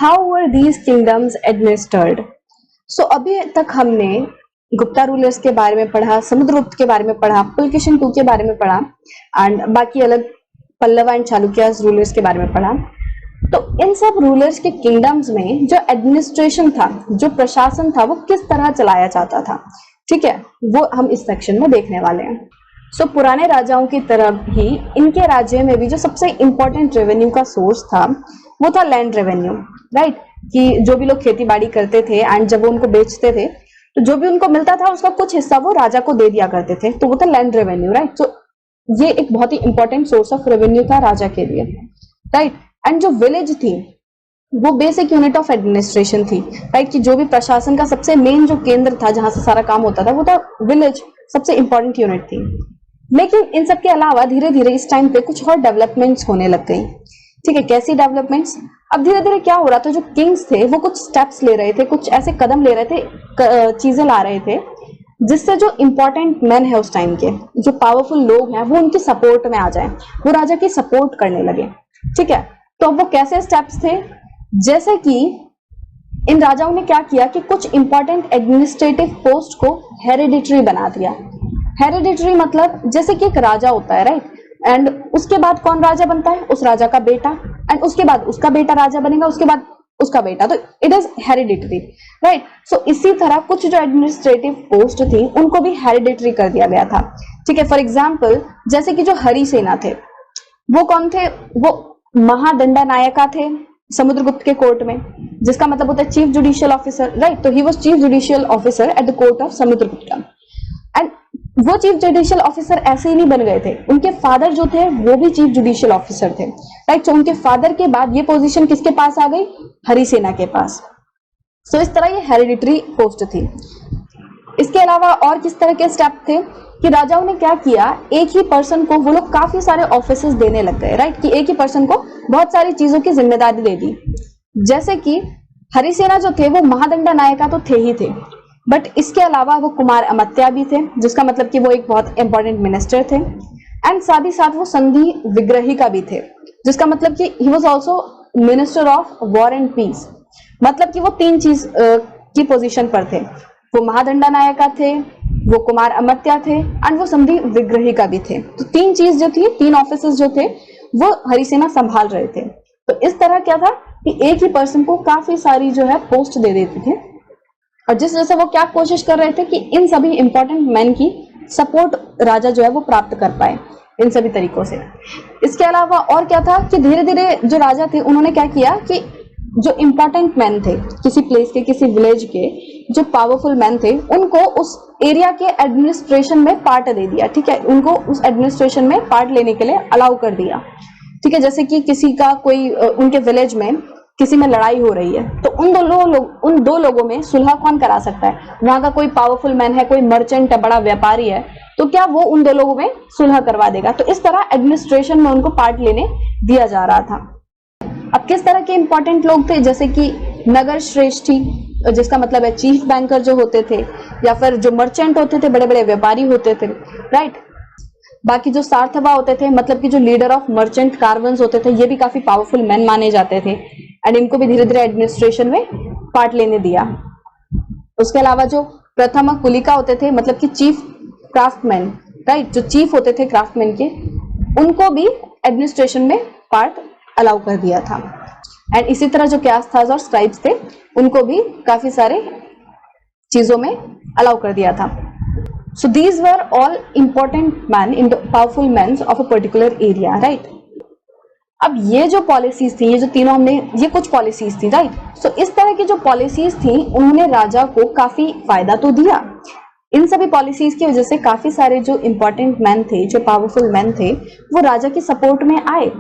How were these kingdoms administered? So अभी तक हमने गुप्ता रूलर्स के बारे में पढ़ा, समुद्रगुप्त के बारे में पढ़ा, पुलकेशिन II के बारे में पढ़ा एंड बाकी अलग पल्लव एंड चालुक्य रूलर्स के बारे में पढ़ा। तो इन सब रूलर्स के किंगडम्स में जो एडमिनिस्ट्रेशन था, जो प्रशासन था, वो किस तरह चलाया जाता था, ठीक है, वो हम इस सेक्शन में देखने वाले हैं। सो पुराने राजाओं की तरह ही इनके राज्य में भी जो सबसे इंपॉर्टेंट रेवेन्यू का सोर्स था वो था लैंड रेवेन्यू, राइट, कि जो भी लोग खेती बाड़ी करते थे एंड जब वो उनको बेचते थे तो जो भी उनको मिलता था उसका कुछ हिस्सा वो राजा को दे दिया करते थे, तो वो था लैंड रेवेन्यू, राइट। तो ये एक बहुत ही इंपॉर्टेंट सोर्स ऑफ रेवेन्यू था राजा के लिए, राइट। एंड जो विलेज थी वो बेसिक यूनिट ऑफ एडमिनिस्ट्रेशन थी, राइट, कि जो भी प्रशासन का सबसे मेन जो केंद्र था जहां से सारा काम होता था वो था विलेज, सबसे इंपॉर्टेंट यूनिट थी। लेकिन इन सब के अलावा धीरे धीरे इस टाइम पे कुछ और डेवलपमेंट्स होने लग गई, ठीक है। कैसी डेवलपमेंट्स? अब धीरे धीरे क्या हो रहा था, जो किंग्स थे वो कुछ स्टेप्स ले रहे थे, कुछ ऐसे कदम ले रहे थे, चीजें ला रहे थे जिससे जो इंपॉर्टेंट मैन है उस टाइम के, जो पावरफुल लोग हैं, वो उनके सपोर्ट में आ जाए, वो राजा की सपोर्ट करने लगे, ठीक है। तो वो कैसे स्टेप्स थे? जैसे कि इन राजाओं ने क्या किया कि कुछ इंपॉर्टेंट एडमिनिस्ट्रेटिव पोस्ट को हेरिडिटरी बना दिया। हेरिडिटरी मतलब जैसे कि एक राजा होता है, राइट, एंड उसके बाद कौन राजा बनता है? उस राजा का बेटा, एंड उसके बाद उसका बेटा राजा बनेगा, उसके बाद उसका बेटा, तो इट इज हेरिडिटरी, राइट। सो इसी तरह कुछ जो एडमिनिस्ट्रेटिव पोस्ट थी उनको भी हेरिडिटरी कर दिया गया था, ठीक है। फॉर एग्जाम्पल जैसे कि जो हरिसेना थे वो कौन थे? वो महादंडा नायका थे समुद्रगुप्त के कोर्ट में, जिसका मतलब होता है चीफ जुडिशियल ऑफिसर, राइट। तो he was chief judicial officer at the court of Samudragupta. And वो चीफ जुडिशियल ऑफिसर ऐसे ही नहीं बन गए थे, उनके फादर जो थे वो भी चीफ जुडिशियल ऑफिसर थे, राइट। तो उनके फादर के बाद ये पोजीशन किसके पास आ गई? हरिसेना के पास। सो इस तरह ये हेरिडिटरी पोस्ट थी। इसके अलावा और किस तरह के स्टेप थे कि राजाओं ने क्या किया, एक ही पर्सन को वो लोग काफी सारे ऑफिसेस देने लग गए, राइट, कि एक ही पर्सन को बहुत सारी चीजों की जिम्मेदारी दे दी। जैसे कि हरिसेना जो थे वो महादंडा नायका तो थे ही थे, बट इसके अलावा वो कुमार अमात्या भी थे, जिसका मतलब कि वो एक बहुत इंपॉर्टेंट मिनिस्टर थे, एंड साथ ही साथ वो संधि विग्रही का भी थे, जिसका मतलब कि he was also minister of war and peace. मतलब कि वो तीन चीज की पोजीशन पर थे, वो महादंडा नायका थे, वो कुमार अमात्या थे, एंड वो संधि विग्रही का भी थे। तो तीन चीज जो थी, तीन ऑफिसेस जो थे वो हरिसेना संभाल रहे थे। तो इस तरह क्या था कि एक ही पर्सन को काफी सारी जो है पोस्ट दे देते थे, और जिस वजह से वो क्या कोशिश कर रहे थे कि इन सभी इंपॉर्टेंट मैन की सपोर्ट राजा जो है वो प्राप्त कर पाए इन सभी तरीकों से। इसके अलावा और क्या था कि धीरे धीरे जो राजा थे उन्होंने क्या किया कि जो इंपॉर्टेंट मैन थे किसी प्लेस के, किसी विलेज के, जो पावरफुल मैन थे, उनको उस एरिया के एडमिनिस्ट्रेशन में पार्ट दे दिया, ठीक है, उनको उस एडमिनिस्ट्रेशन में पार्ट लेने के लिए अलाउ कर दिया, ठीक है। जैसे कि किसी का कोई उनके विलेज में किसी में लड़ाई हो रही है, तो उन दो लोगों में सुलह कौन करा सकता है? वहां का कोई पावरफुल मैन है, कोई मर्चेंट है, बड़ा व्यापारी है, तो क्या वो उन दो लोगों में सुलह करवा देगा। तो इस तरह एडमिनिस्ट्रेशन में उनको पार्ट लेने दिया जा रहा था। अब किस तरह के इंपॉर्टेंट लोग थे? जैसे कि नगर श्रेष्ठी, जिसका मतलब है चीफ बैंकर जो होते थे, या फिर जो मर्चेंट होते थे, बड़े बड़े व्यापारी होते थे, राइट। बाकी जो सार्थवा होते थे, मतलब कि जो लीडर ऑफ मर्चेंट कार्वन्स होते थे, ये भी काफी पावरफुल मैन माने जाते थे, एंड इनको भी धीरे धीरे एडमिनिस्ट्रेशन में पार्ट लेने दिया। उसके अलावा जो प्रथम कुलिका होते थे, मतलब कि चीफ क्राफ्टमैन, राइट, जो चीफ होते थे क्राफ्टमैन के, उनको भी एडमिनिस्ट्रेशन में पार्ट अलाउ कर दिया था। एंड इसी तरह जो क्यास्थास और स्क्राइब्स थे उनको भी काफी सारे चीजों में अलाउ कर दिया था। So these were all important men, powerful men of a particular area, right? अब ये जो पॉलिसीज थी, ये जो तीनों हमने, ये कुछ पॉलिसीज थी, राइट। सो इस तरह की जो पॉलिसीज थी उन्होंने राजा को काफी फायदा तो दिया। इन सभी पॉलिसीज की वजह से काफी सारे जो इंपॉर्टेंट मैन थे, जो पावरफुल मैन थे, वो राजा की सपोर्ट में आए।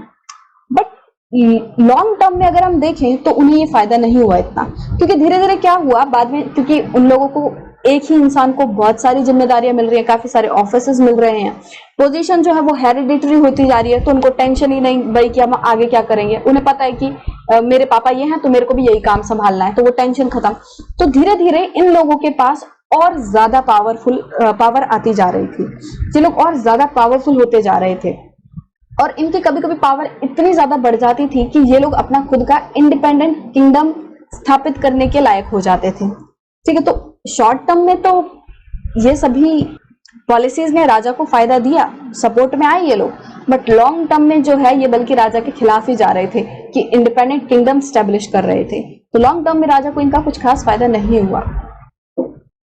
बट लॉन्ग टर्म में अगर हम देखें तो उन्हें ये फायदा नहीं हुआ इतना, क्योंकि धीरे धीरे क्या हुआ बाद में, क्योंकि उन लोगों को एक ही इंसान को बहुत सारी जिम्मेदारियां मिल रही है, काफी सारे ऑफिसेस मिल रहे हैं, पोजीशन जो है वो हेरिडिटरी होती जा रही है, तो उनको टेंशन ही नहीं भाई कि हम आगे क्या करेंगे। उन्हें पता है कि मेरे पापा ये हैं तो मेरे को भी यही काम संभालना है, तो वो टेंशन खत्म। तो धीरे धीरे इन लोगों के पास और ज्यादा पावर आती जा रही थी, ये लोग और ज्यादा पावरफुल होते जा रहे थे। और इनकी कभी कभी पावर इतनी ज्यादा बढ़ जाती थी कि ये लोग अपना खुद का इंडिपेंडेंट किंगडम स्थापित करने के लायक हो जाते थे। ठीक है, तो शॉर्ट टर्म में तो ये सभी पॉलिसीज ने राजा को फायदा दिया, सपोर्ट में आए ये लोग, बट लॉन्ग टर्म में जो है ये बल्कि राजा के खिलाफ ही जा रहे थे कि इंडिपेंडेंट किंगडम स्टैब्लिश कर रहे थे। तो लॉन्ग टर्म में राजा को इनका कुछ खास फायदा नहीं हुआ।